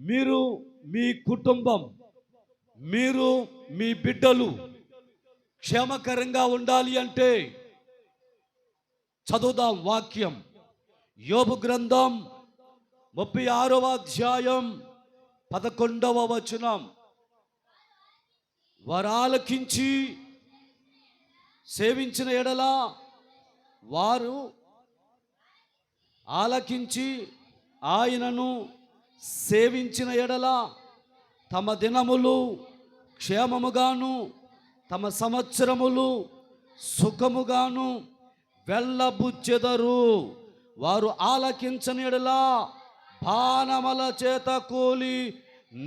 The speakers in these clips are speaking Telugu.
మీరు, మీ కుటుంబం, మీరు, మీ బిడ్డలు క్షేమకరంగా ఉండాలి అంటే చదువుదాం వాక్యం. యోబు గ్రంథం 36వ అధ్యాయం 11వ వచనం. వారు ఆలకించి సేవించిన ఎడల, వారు ఆలకించి ఆయనను సేవించిన ఎడల తమ దినములు క్షేమముగాను తమ సంవత్సరములు సుఖముగాను వెళ్ళబుచ్చెదరు. వారు ఆలకించని ఎడల బాణముల చేత కూలి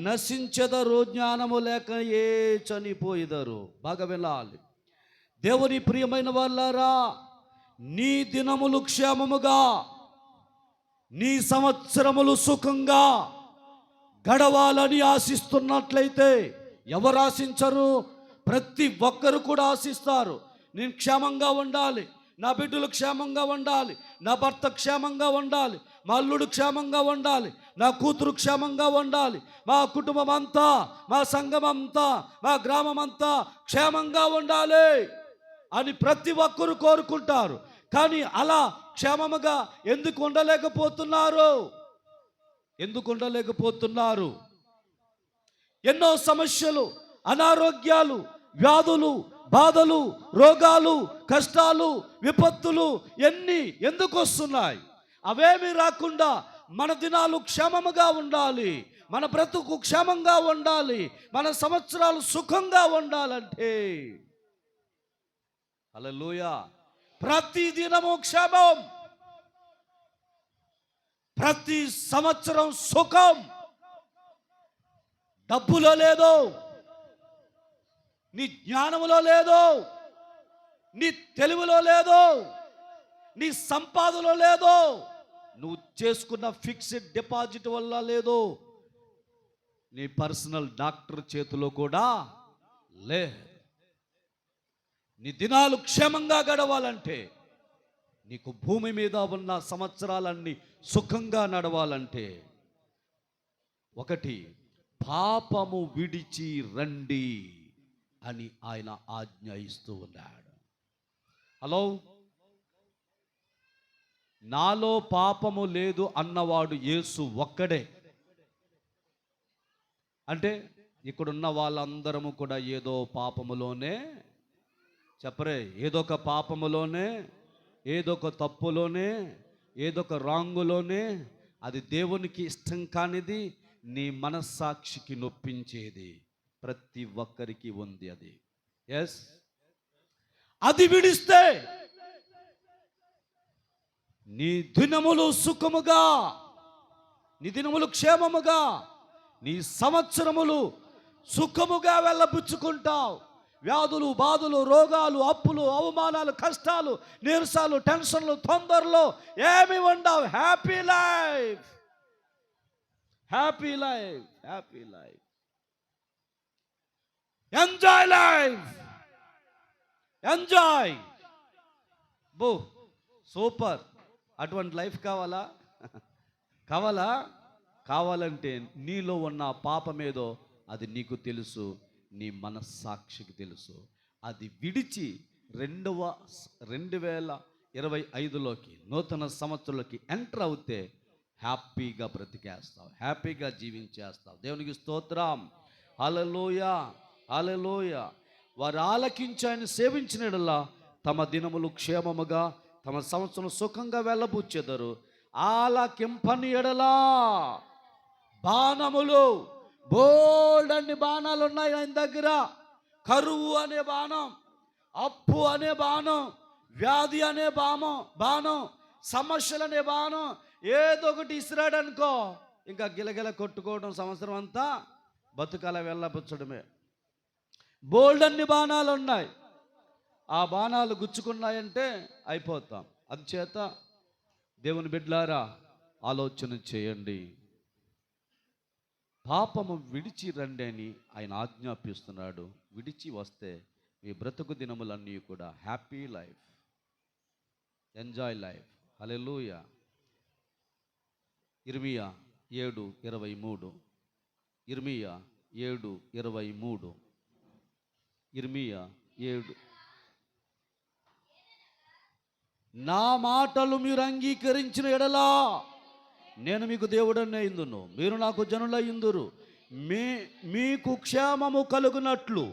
నశించెదరు, జ్ఞానము లేక ఏ చనిపోయిదరు. బాగా వెళ్ళాలి. దేవుని ప్రియమైన వాళ్ళారా, నీ దినములు క్షేమముగా, నీ సంవత్సరములు సుఖంగా గడవాలని ఆశిస్తున్నట్లయితే, ఎవరు ఆశించరు? ప్రతి ఒక్కరు కూడా ఆశిస్తారు. నేను క్షేమంగా ఉండాలి, నా బిడ్డలు క్షేమంగా ఉండాలి, నా భర్త క్షేమంగా ఉండాలి, మా అల్లుడు క్షేమంగా ఉండాలి, నా కూతురు క్షేమంగా ఉండాలి, మా కుటుంబం అంతా, మా సంఘం అంతా, మా గ్రామం అంతా క్షేమంగా ఉండాలి అని ప్రతి ఒక్కరు కోరుకుంటారు. కానీ అలా క్షేమముగా ఎందుకు ఉండలేకపోతున్నారు? ఎందుకు ఉండలేకపోతున్నారు? ఎన్నో సమస్యలు, అనారోగ్యాలు, వ్యాధులు, బాధలు, రోగాలు, కష్టాలు, విపత్తులు ఎందుకు వస్తున్నాయి? అవేమీ రాకుండా మన దినాలు క్షేమముగా ఉండాలి, మన బ్రతుకు క్షేమంగా ఉండాలి, మన సంవత్సరాలు సుఖంగా ఉండాలంటే హల్లెలూయా, ప్రతి దినము క్షేమం, ప్రతి సంవత్సరం సుఖం. డబ్బులో లేదో, నీ జ్ఞానములో లేదో, నీ తెలివిలో లేదో, నీ సంపాదనలో లేదో, నువ్వు చేసుకున్న ఫిక్స్డ్ డిపాజిట్ వల్ల లేదో, నీ పర్సనల్ డాక్టర్ చేతిలో కూడా లే. నీ దినాలు క్షేమంగా గడవాలంటే, నీకు భూమి మీద ఉన్న సంవత్సరాలన్నీ సుఖంగా నడవాలంటే, ఒకటి, పాపము విడిచి రండి అని ఆయన ఆజ్ఞ ఇస్తూ ఉన్నాడు. హలో, నాలో పాపము లేదు అన్నవాడు యేసు ఒక్కడే. అంటే ఇక్కడున్న వాళ్ళందరము కూడా ఏదో పాపములోనే, చెప్పరే, ఏదో ఒక పాపములోనే, ఏదో ఒక తప్పులోనే, ఏదో ఒక రాంగులోనే, అది దేవునికి ఇష్టం కానిది, నీ మనస్సాక్షికి నొప్పించేది ప్రతి ఒక్కరికి ఉంది. అది ఎస్, అది విడిస్తే నీ దినములు సుఖముగా, నీ దినములు క్షేమముగా, నీ సంవత్సరములు సుఖముగా వెళ్ళబుచ్చుకుంటావు. వ్యాధులు, బాధలు, రోగాలు, అప్పులు, అవమానాలు, కష్టాలు, నీరసాలు, టెన్షన్లు, తొందరలు ఏమి ఉండవు. Happy life, happy life, happy life. Enjoy life, enjoy. బో సూపర్. అటువంటి లైఫ్ కావాలా? కావాలా? కావాలంటే నీలో ఉన్న పాపమేదో అది నీకు తెలుసు, నీ మనస్సాక్షికి తెలుసు. అది విడిచి 2025లోకి, నూతన సంవత్సరంలోకి ఎంటర్ అవుతే హ్యాపీగా బ్రతికేస్తావు, హ్యాపీగా జీవించేస్తావు. దేవునికి స్తోత్రం. హల్లెలూయా, హల్లెలూయా. వారు ఆలకించి ఆయన సేవించినలా తమ దినములు క్షేమముగా, తమ సంవత్సరం సుఖంగా వెళ్ళబుచ్చెదరు. ఆలకింపని ఎడలా బాణములు, బోల్డ్ అన్ని బాణాలు ఉన్నాయి ఆయన దగ్గర. కరువు అనే బాణం, అప్పు అనే బాణం, వ్యాధి అనే బాణం, సమస్యలు అనే బాణం, ఏదో ఒకటి ఇసిరాడు అనుకో, ఇంకా గిలగిల కొట్టుకోవడం, సంవత్సరం అంతా బతుకాల వెళ్ళబుచ్చడమే. బోల్డ్ అన్ని బాణాలు ఉన్నాయి. ఆ బాణాలు గుచ్చుకున్నాయంటే అయిపోతాం. అందుచేత దేవుని బిడ్డలారా, ఆలోచన చేయండి. పాపము విడిచి రండి అని ఆయన ఆజ్ఞాపిస్తున్నాడు. విడిచి వస్తే మీ బ్రతుకు దినములన్నీ కూడా హ్యాపీ లైఫ్, ఎంజాయ్ లైఫ్. హల్లెలూయా. ఇర్మియా 7:23 ఇర్మియా 7:23. ఇర్మియా 7. నా మాటలు మీరు అంగీకరించిన ఎడలా నేను మీకు దేవుడనే ఇందును, మీరు నాకు జనులయ్యుందురు. మీకు క్షేమము కలుగునట్లు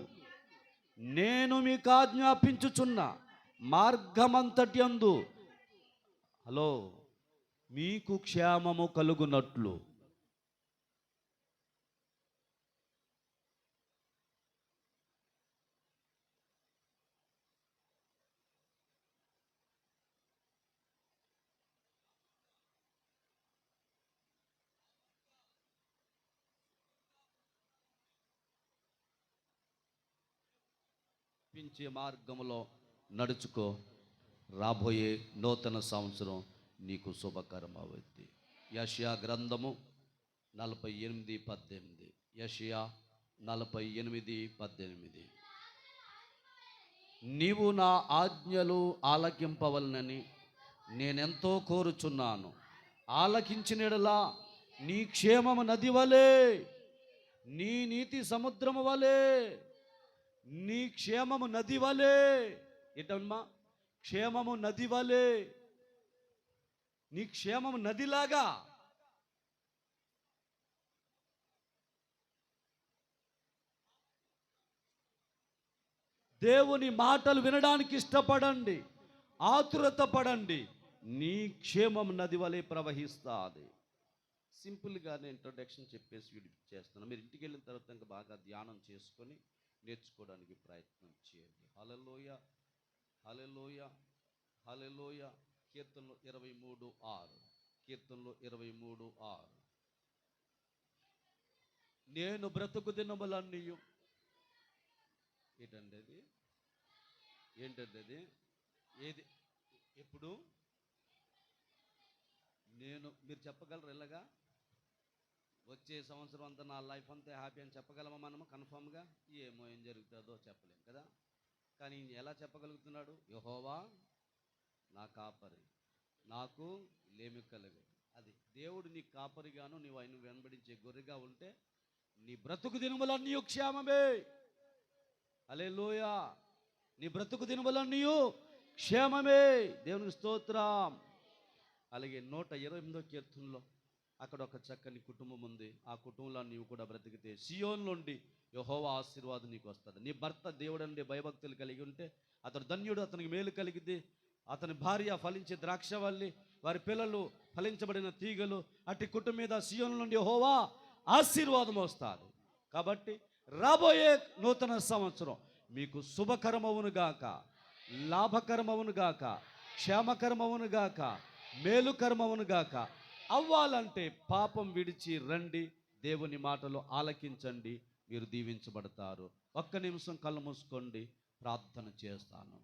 నేను మీకు ఆజ్ఞాపించుచున్న మార్గమంతటి యందు, హలో, మీకు క్షేమము కలుగునట్లు. పించే మార్గములో నడుచుకో, రాబోయే నూతన సంవత్సరం నీకు శుభకరం అవుద్ది. యెషయా గ్రంథము 48:18. యెషయా 48:18. నీవు నా ఆజ్ఞలు ఆలకింపవలనని నేనెంతో కోరుచున్నాను. ఆలకించినెడలా నీ క్షేమము నది వలె, నీ నీతి సముద్రము వలె, నీ క్షేమము నది వలె. ఏంటమ్మా? క్షేమము నది వలె, నీ క్షేమము నదిలాగా. దేవుని మాటలు వినడానికి ఇష్టపడండి, ఆతురత పడండి. నీ క్షేమం నది వలె ప్రవహిస్తుంది. సింపుల్గా నేను ఇంట్రొడక్షన్ చెప్పేసి వీడియో చేస్తాను. మీరు ఇంటికి వెళ్ళిన తర్వాత ఇంకా బాగా ధ్యానం చేసుకొని నేర్చుకోవడానికి ప్రయత్నం చేయండి. హల్లెలూయా, హల్లెలూయా, హల్లెలూయా. కీర్తనలు 23:6. కీర్తనలు 23:6. నేను బ్రతుకు దినములన్నీ, ఏంటండి అది? ఏంటండి అది? ఏది? ఎప్పుడు? మీరు చెప్పగలరు ఇలాగా వచ్చే సంవత్సరం అంతా నా లైఫ్ అంతా హ్యాపీ అని చెప్పగలమా మనము కన్ఫామ్గా? ఏమో ఏం జరుగుతుందో చెప్పలేం కదా. కానీ ఎలా చెప్పగలుగుతున్నాడు? యెహోవా నా కాపరి, నాకు లేమి కలగదు. అది దేవుడు నీ కాపరిగాను నీవు ఆయన వెంబడించే గొర్రెగా ఉంటే నీ బ్రతుకు దినములన్నీ క్షేమమే. హల్లెలూయా. నీ బ్రతుకు దినములన్నీ క్షేమమే. దేవునికి స్తోత్రం. అలాగే 128వ కీర్తనలో అక్కడ ఒక చక్కని కుటుంబం ఉంది. ఆ కుటుంబంలో నీవు కూడా బ్రతికితే సియోను నుండి యెహోవా ఆశీర్వాదం నీకు వస్తుంది. నీ భర్త దేవుడండి భయభక్తులు కలిగి ఉంటే అతడు ధన్యుడు, అతనికి మేలు కలిగితే. అతని భార్య ఫలించే ద్రాక్షవల్లి, వారి పిల్లలు ఫలించబడిన తీగలు. అట్టి కుటుంబం మీద సియోను నుండి యెహోవా ఆశీర్వాదం వస్తుంది. కాబట్టి రాబోయే నూతన సంవత్సరం మీకు శుభకరమవును గాక, లాభకరమవును గాక, క్షేమకరమవును గాక, మేలుకరమవును గాక. అవ్వాలంటే పాపం విడిచి రండి, దేవుని మాటలు ఆలకించండి, మీరు దీవించబడతారు. ఒక్క నిమిషం కళ్ళు మూసుకోండి, ప్రార్థన చేస్తాను.